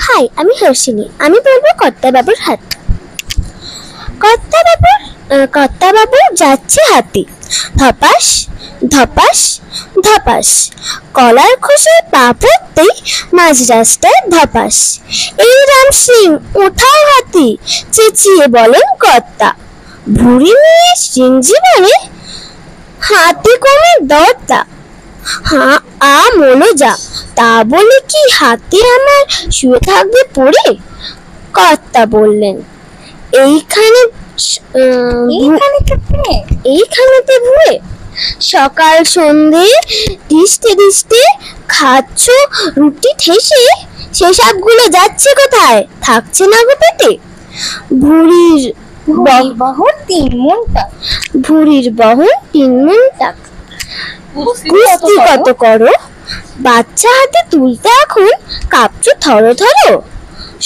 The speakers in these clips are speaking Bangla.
হাই, আমি হর্ষিনী। আমি বলবো কর্তাবাবুর হাত। কর্তাবাবু যাচ্ছে হাতি, ধপাস ধপাস ধপাস, কলার খোসে পা পড়তেই মাঝ রাস্তায় ধপাস। এই রাম সিং, ওঠাও হাতি, চেঁচিয়ে বলেন কর্তা। ভুঁড়ি নিয়ে সিং জীবনে হাতি কমে দরতা। হ্যাঁ মনো যা, তা বলে কি হাতি আমার শুয়ে থাকবে পড়ে? কর্তা বললেন, এইখানেতে ভুয়ে সকাল সন্ধে দিস্তে দিস্তে খাচ্ছ রুটি ঠেসে, সেসবগুলো যাচ্ছে কোথায়, থাকছে না গো পেটে? ভুঁড়ির বহন 3 মণ টাকা, ভুঁড়ির বহন 3 মণ টাকা। কুস্তি কত করো, বাচ্চা হাতে তুলতে এখন কাঁপছো থরো থরো।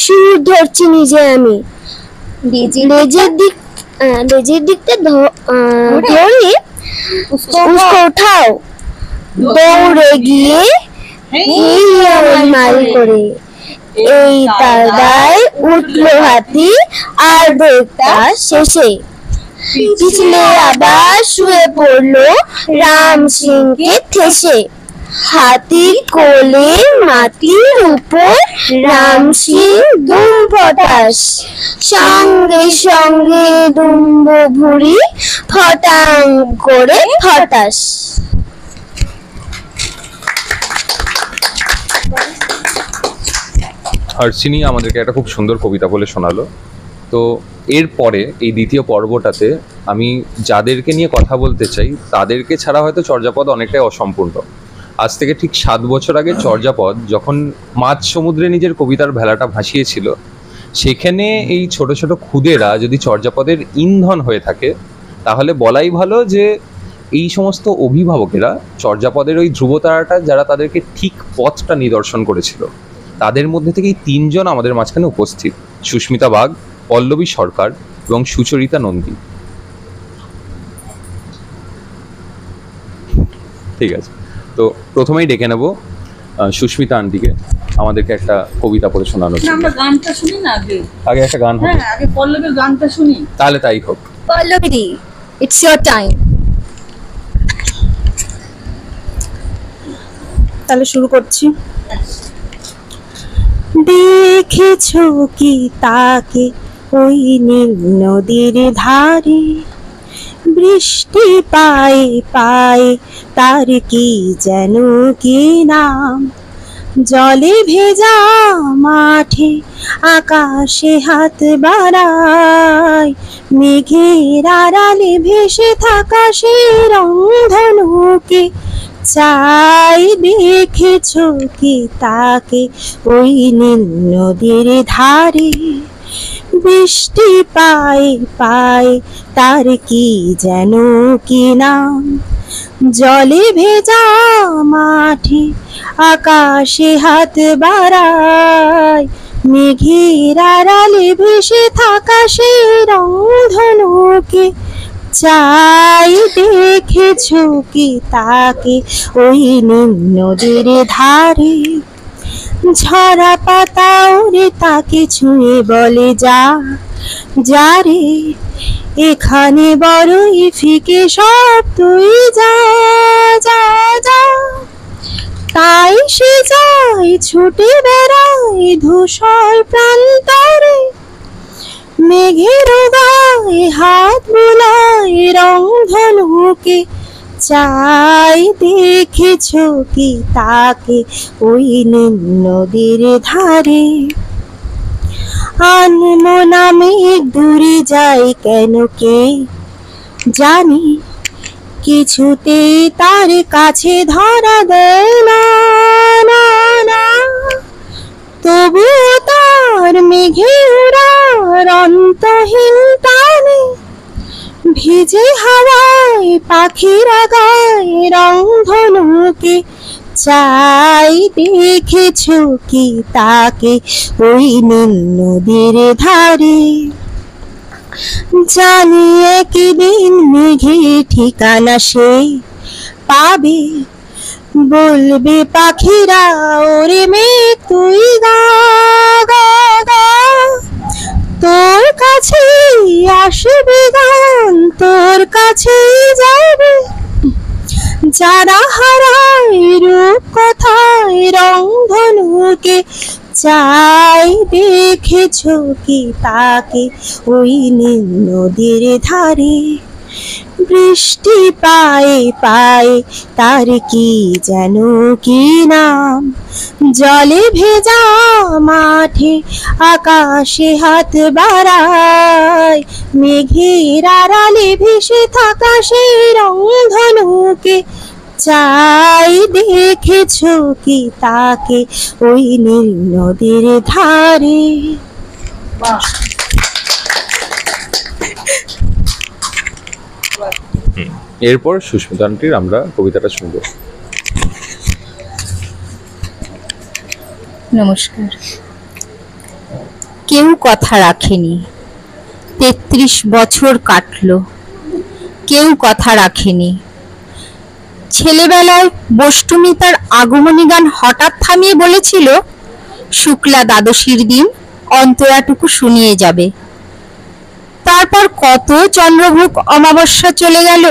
সুর ধরছি নিজে আমি, লেজের দিকটা ধরে উঠাও, দৌড়ে গিয়ে মাল করে। এই তার গায়ে উঠলো হাতি, আর বেগটা শেষে পিছলে আবার শুয়ে পড়লো রাম সিংকে ঠেসে। হাতির কোলে মাটির উপর রাম সিং দুম ফটাস, সঙ্গে সঙ্গে দুম্ব ভুঁড়ি ফটাং করে ফটাস। হর্ষিনী আমাদেরকে একটা খুব সুন্দর কবিতা বলে শোনালো। তো এরপরে এই দ্বিতীয় পর্বটাতে আমি যাদেরকে নিয়ে কথা বলতে চাই তাদেরকে ছাড়া হয়তো চর্যাপদ অনেকটাই অসম্পূর্ণ। আজ থেকে ঠিক 7 বছর আগে চর্যাপদ যখন মাঝ সমুদ্রে নিজের কবিতার ভেলাটা ভাসিয়েছিল, সেখানে এই ছোট ছোট খুদেরা যদি চর্যাপদের ইন্ধন হয়ে থাকে, তাহলে বলাই ভালো যে এই সমস্ত অভিভাবকেরা চর্যাপদের ওই ধ্রুবতারাটা, যারা তাদেরকে ঠিক পথটা নিদর্শন করেছিল, তাদের মধ্যে থেকেই 3 জন আমাদের মাঝখানে উপস্থিত: সুস্মিতা বাগ, পল্লবী সরকার এবং সুচরিতা নন্দী। ঠিক আছে, তো প্রথমেই ডেকে নেব সুস্মিতা আন্টিকে আমাদেরকে একটা কবিতা পড়ে শোনানোর জন্য। আমরা গানটা শুনি না আগে একটা গান হবে। হ্যাঁ, আগে পল্লবীর গানটা শুনি। তাহলে তাই হোক। Pallavi, it's your time. তাহলে শুরু করছি। দেখেছো কি তাকে ওই নীল নদীর ধারে, বৃষ্টি পায়ে পায়ে তার কি যেন কি নাম, জলে ভেজা মাঠে আকাশে হাত বাড়ায়, মেঘের আড়ালে ভেসে থাকা সে রংধনুকে চাই। দেখেছো কি তাকে ওই নীল নদীর ধারে, বৃষ্টি পায়ে পায়ে তার কি যেন কি নাম, জলে ভেজা মাঠে আকাশে হাত বাড়ায়, মেঘের আড়ালে ভেসে থাকা সে রংধনুকে চাই। দেখেছো কি তাকে ওই নীল নদীর ধারে, ঝরা পাতা ওরে তাকে ছুঁয়ে বলে যা যা রে, এখানে বড়ই ফিকে সব তুই যা যা যা। তাই সে যায় ছুটে বেড়ায় ধূসর প্রান্তরে, মেঘের গায়ে হাত বোলায় রংধনুকে চাই। দেখেছো কি তাকে ওই নীল নদীর ধারে, আনমনা মেঘ দূরে যায় কেন কে জানি, কিছুতেই তার কাছে ধরা দেয় না না না, তবুও তার মেঘে উড়ার অন্তহীন টানে, ভিজে হাওয়ায় পাখিরা গায় রংধনুকে চাই। দেখেছো কি তাকে ওই নীল নদীর ধারে, জানি একদিন মেঘে ঠিকানা সে পাবে, বলবে পাখিরা ওরে মেঘ তুই গা গা গা, তোর কাছে আসবে গান, তোর কাছে যাবে। যারা হারায় রূপ কথায় রংধনুকে, চাই দেখেছো কি তাকে ওই নীল নদীর ধারে। বৃষ্টি পায়ে পায়ে তার কি যেন কি নাম, জলে ভেজা মাঠে আকাশে হাত বাড়ায়, মেঘের আড়ালে ভেসে থাকা সেই রংধনুকে, চাই দেখেছো কি তাকে ওই নীল নদীর ধারে। এরপর সুস্মিতা আন্টির আমরা কবিতাটা শুনবো। নমস্কার। কেউ কথা রাখেনি, ৩৩ বছর কাটলো, কেউ কথা রাখেনি। ছেলেবেলায় বষ্টমী তার আগমনী গান হঠাৎ থামিয়ে বলেছিল, শুক্লা দ্বাদশীর দিন অন্তরাটুকু শুনিয়ে যাবে। তারপর কত চন্দ্রভোগ অমাবস্যা চলে গেল,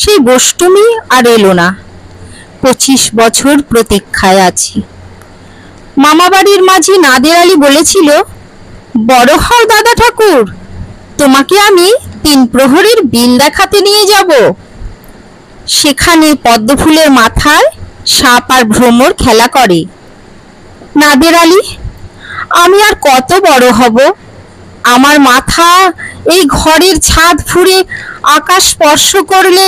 সেই বষ্টমী আর এলো না। 25 বছর প্রতীক্ষায় আছি। মামাবাড়ির মাঝি নাদের আলী বলেছিল, বড় হও দাদা ঠাকুর, তোমাকে আমি 3 প্রহরীর বিল দেখাতে নিয়ে যাব। সেখানে পদ্মফুলের মাথায় সাপ আর ভ্রমর খেলা করে। নাদের আলী, আমি আর কত বড় হব, আমার মাথা এই ঘরের ছাদ ফুঁড়ে আকাশ স্পর্শ করলে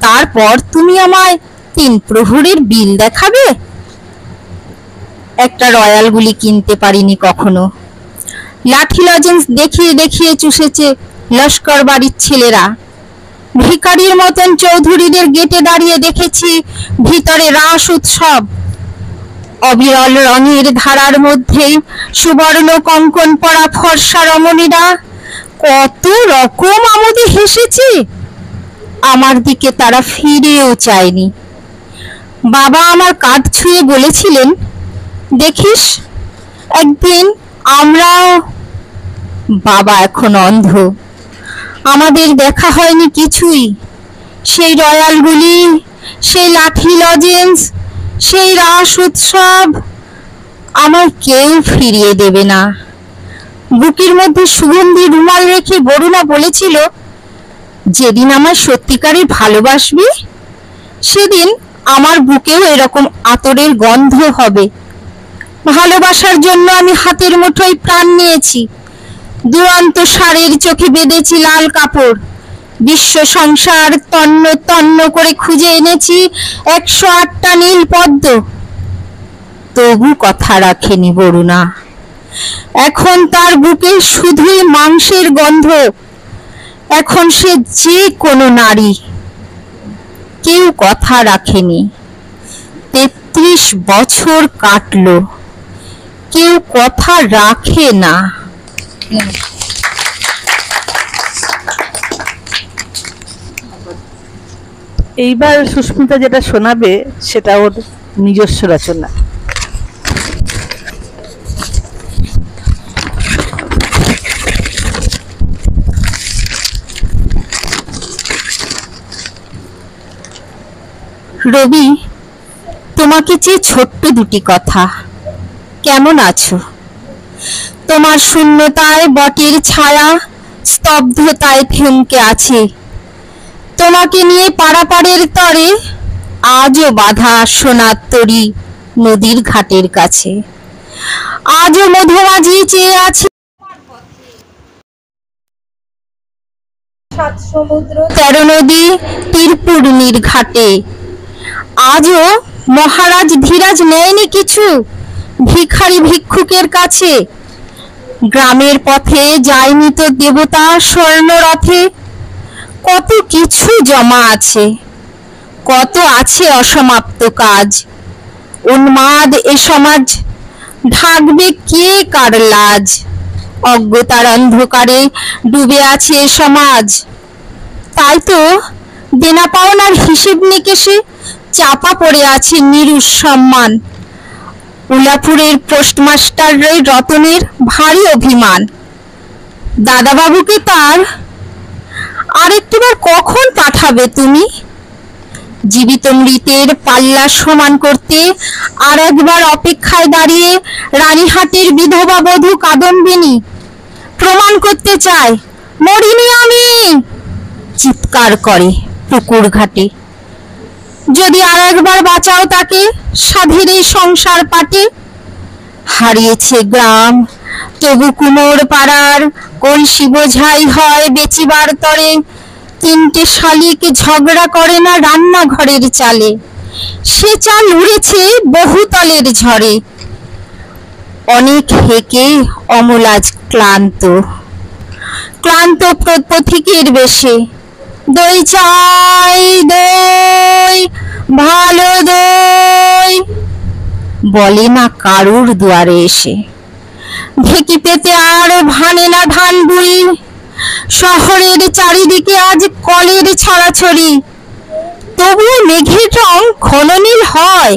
তারপর তুমি আমায় 3 প্রহরীর বিল দেখাবে? একটা রয়্যাল গুলি কিনতে পারিনি কখনো। লাঠি লজেন্স দেখিয়ে দেখিয়ে চুষেছে লস্কর বাড়ির ছেলেরা। ভিখারির মতন চৌধুরীদের গেটে দাঁড়িয়ে দেখেছি ভিতরে রাস উৎসব। অবিরল রঙের ধারার মধ্যে সুবর্ণ কঙ্কন পরা ফর্সা রমণীরা কত রকম আমোদে হেসেছে। আমার দিকে তারা ফিরেও চায়নি। বাবা আমার কাঁধ ছুঁয়ে বলেছিলেন, দেখিস একদিন আমরাও। বাবা এখন অন্ধ, আমাদের দেখা হয়নি কিছুই। সেই রয়্যালগুলি, সেই লাঠি লজেন্স, সেই রাস উৎসব আমার কেউ ফিরিয়ে দেবে না। বুকের মধ্যে সুগন্ধি রুমাল রেখে বরুণা বলেছিল, যেদিন আমার সত্যিকারের ভালোবাসবি সেদিন আমার বুকেও এরকম আতরের গন্ধ হবে। ভালোবাসার জন্য আমি হাতের মুঠোয় প্রাণ নিয়েছি। দুরন্ত ষাঁড়ের চোখে বেঁধেছি লাল কাপড়। বিশ্ব সংসার তন্ন তন্ন করে খুঁজে এনেছি 108টা নীল পদ্ম। তবু কথা রাখেনি বরুণা। এখন তার বুকে শুধুই মাংসের গন্ধ। এখন সে যে কোনো নারী। কেউ কথা রাখেনি, 33 বছর কাটলো, কেউ কথা রাখে না। এইবার সুস্মিতা যেটা শোনাবে সেটা ওর নিজস্ব রচনা। রবি, তোমাকে চেয়ে ছোট্ট দুটি কথা। কেমন আছো? তোমার শূন্যতায় বটের ছায়া স্তব্ধতায় থমকে আছে। তোমাকে নিয়ে পারাপারের তরে আজও বাধা সোনার তরী নদীর ঘাটের কাছে। আজও মধুমাঝি চেয়ে আছে 7 সমুদ্র 13 নদী তীরপূর্ণির ঘাটে। আজও মহারাজ ধীরাজ নেয়নি কিছু ভিখারি ভিক্ষুকের কাছে। গ্রামের পথে যায়নি তো দেবতা স্বর্ণ রথে। কত কিছু জমা আছে, কত আছে অসমাপ্ত কাজ। উন্মাদ এ সমাজ, ঢাকবে কে কার লাজ। অজ্ঞতার অন্ধকারে ডুবে আছে এ সমাজ। তাই তো দেনা পাওনার হিসেব নিকেশে চাপা পড়ে আছে নিরুষ সম্মান। উলাপুরের পোস্টমাস্টার রতনের ভারী অভিমান। দাদাবাবুকে তার আরেকটিবার কখন পাঠাবে তুমি? জীবিত মৃতের পাল্লা সমান করতে আর একবার অপেক্ষায় দাঁড়িয়ে রানীহাটের বিধবা বধূ কাদম্বিনী প্রমাণ করতে চায় মরিনি আমি, চিৎকার করে পুকুর ঘাটে। যদি আর একবার বাঁচাও তাকে সাধের এই সংসার পাটে। হারিয়েছে গ্রাম তবু কুমোর পাড়ার কলসি বোঝাই হয় বেচিবার তরে। তিনটে শালিক ঝগড়া করে না রান্নাঘরের চালে, সে চাল উড়েছে বহুতলের ঝড়ে। অনেক হেকে অমল আজ ক্লান্ত, ক্লান্ত পথিকের বেশে। দই চাই দই, ভালো দই, বলে না কারুর দুয়ারে এসে। ঢেকি পেতে আর ভানে না ধান বুই, শহরের চারিদিকে আজ কলের ছড়াছড়ি। তবুও মেঘের রং ঘন নীল হয়,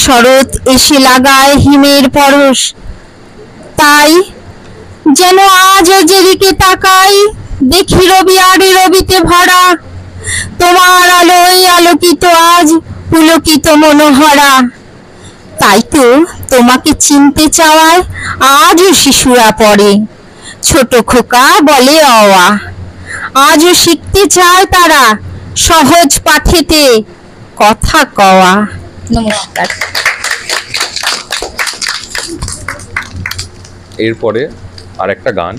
শরৎ এসে লাগায় হিমের পরশ। তাই যেন আজও যেদিকে তাকাই দেখি রবি আর রবিতে ভরা। তোমার আলোয় আলোকিত আজ পুলকিত মনোহরা। তাই তো তোমাকে চিনতে চাওয়ায় আজও শিশুরা পড়ে, ছোট খোকা বলে অওয়া। আজও শিখতে চায় তারা সহজ পাঠেতে কথা কওয়া। নমস্কার। এরপরে আর একটা গান,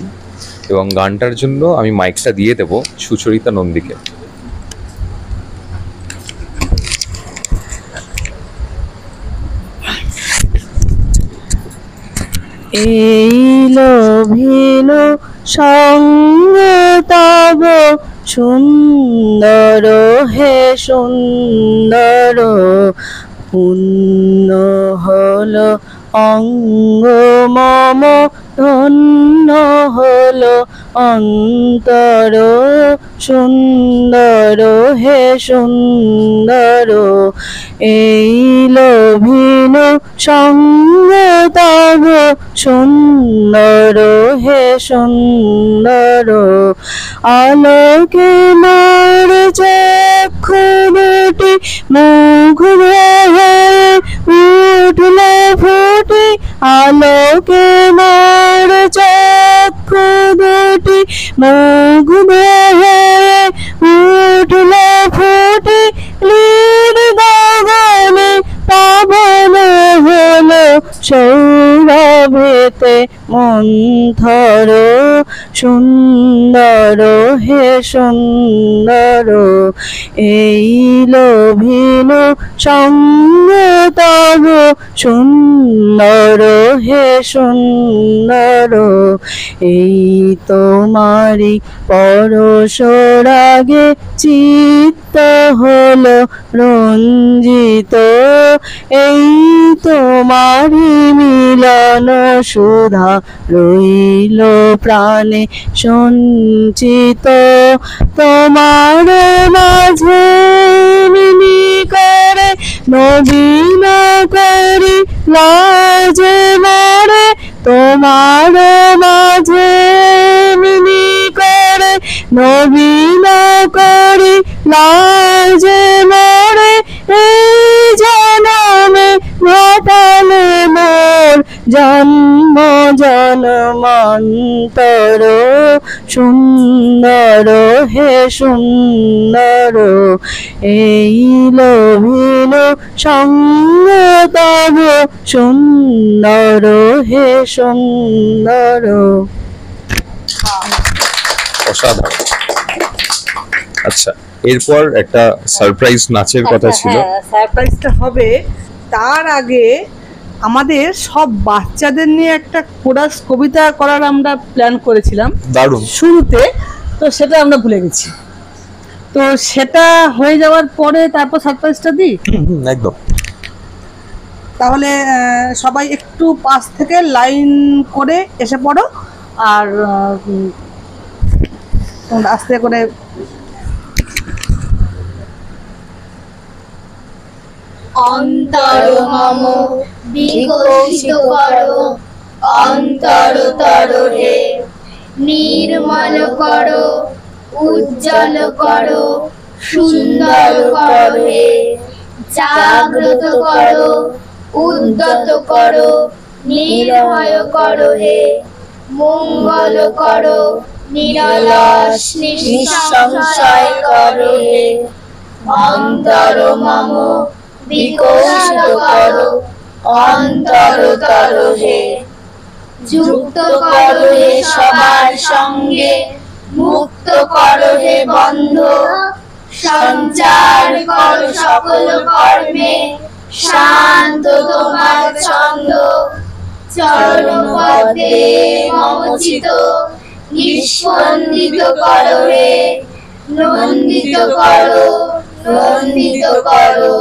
এবং গানটার জন্য আমি মাইকটা দিয়ে দেব সুচরিতা নন্দীকে। এই লোভিল সঙ্গ তব সুন্দর হে সুন্দর, পুণ্য হলো অঙ্গ মম ধন্য হলো অন্তর, সুন্দর হে সুন্দর। এই লোভিল সঙ্গ তব সুন্দর হে সুন্দর, আলোকে মোর চক্ষু দুটি মুখ ভরে উঠলে ফুটে। আলোকে মোর চক্ষু দুটি মুখ ভরে উঠলে ফুটে। লীল গগনে পাবন হলো সৌরভেতে মন্থর, সুন্দর হে সুন্দর। এই লোভিল সঙ্গ তব সুন্দর হে সুন্দর। এই তোমারি পরশ রাগে চিত্ত হলো রঞ্জিত, এই তোমারি মিলন সুধা রইল প্রাণে সঞ্চিত। তোমার মাঝে মিনি করে নবীন করি লাজে মরে। তোমার মাঝে মিনি করে নবীন করি লাজে মরে। এই জনমে ঘটালে মোর জন্ম জন্মান্তর, সুন্দর হে সুন্দর। এই লোভিল সঙ্গ তব সুন্দর হে সুন্দর। অসাধারণ। আচ্ছা, এরপর একটা সারপ্রাইজ নাচের কথা ছিল। সারপ্রাইজটা হবে তার আগে আমাদের সব বাচ্চাদের নিয়ে একটা কোরাস কবিতা করার আমরা প্ল্যান করেছিলাম দারুণ। শুরুতে, তো সেটা আমরা ভুলে গেছি। তো সেটা হয়ে যাওয়ার পরে তারপর সারপ্রাইজটা দিই। একদম। তাহলে সবাই একটু পাশ থেকে লাইন করে এসে পড়ো, আর তোমরা আস্তে করে অন্তর মম বিকশিত করো, অন্তরতর হে নির্মল করো, উজ্জ্বল করো, সুন্দর করো হে জাগ্রত করো, উদ্যত করো, নির্ভয় করো হে মঙ্গল করো, নিরলস নিঃসংশয় করো হে অন্তর মম বিকশিত করো, অন্তরতর হে যুক্ত করো হে সবার সঙ্গে, মুক্ত করো হে বন্ধ, সঞ্চার করো সকল কর্মে, শান্ত তোমার ছন্দ, চরণ পদে মম চিত নিস্পন্দিত করো হে, নন্দিত করো, নন্দিত করো,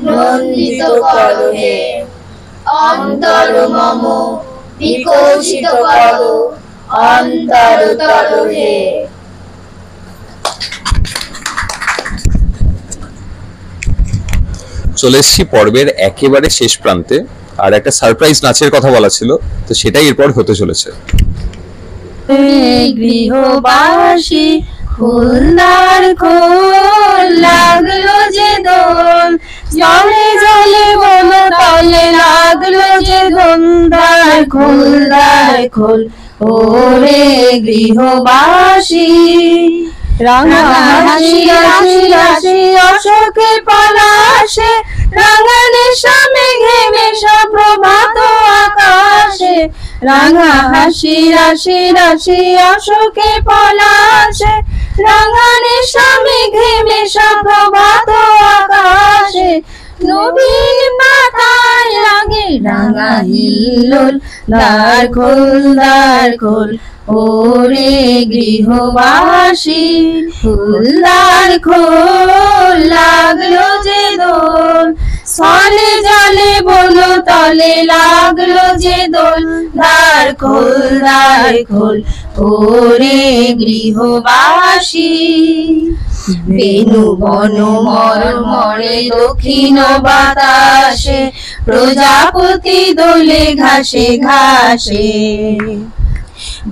নন্দিত করো হে অন্তর মম বিকশিত করো, অন্তরতর হে। চলে এসেছি পর্বের একেবারে শেষ প্রান্তে, আর একটা সারপ্রাইজ নাচের কথা বলা ছিল, তো সেটাই এরপর হতে চলেছে। গৃহবাসী খুলনার খোল লাগলো যে দোল, জলে জলে বন তলে লাগলো যে দোল, দ্বার খোল দ্বার খোল ওরে গৃহবাসী। রাঙা হাসি হাসি হাসি অশোকের পলাশে, রাঙা নেশা মেঘে মেশা প্রভাত আকাশে, রাঙা হাসি রাশি রাশি অশোকের পলাশে, রাঙা নেশা মেঘে মেশা প্রভাত আকাশে, নবীন পাতায় লাগে রাঙা হিল্লোল, দ্বার খোল দ্বার খোল ওরে গৃহবাসী, দ্বার খোল লাগলো যে দোল, স্থলে জলে বন তলে লাগলো যে দোল, দ্বার খোল ওরে গৃহবাসী। বেনু বন মরমরে দক্ষিণ বাতাসে, প্রজাপতি দোলে ঘাসে ঘাসে,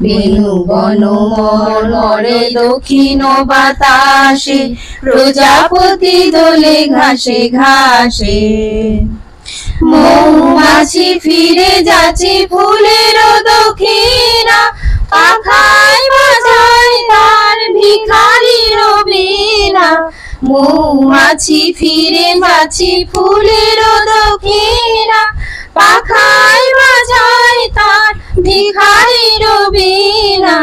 বেনু বন মরমরে দক্ষিণ বাতাসে, প্রজাপতি দোলে ঘাসে ঘাসে, মৌমাছি ফিরে যাচ্ছে ফুলের দক্ষিণা, পাখায় বাজায় তার ভিখারির বীণা, মৌমাছি ফিরে যাচ্ছে ফুলের দক্ষিণা, পাখায় বাজায় তার ভিখারির বীণা,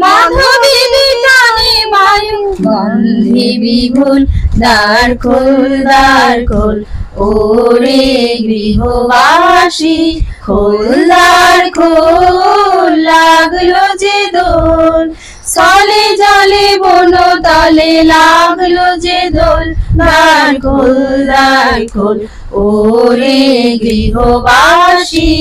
মাধবী টানে বায়ু গন্ধে বিভুল, দ্বার খোল ওরে গৃহবাসী, দ্বার খোল লাগলো যে দোল, স্থলে জলে বন তলে লাগলো যে দোল, দ্বার খোল ওরে গৃহবাসী।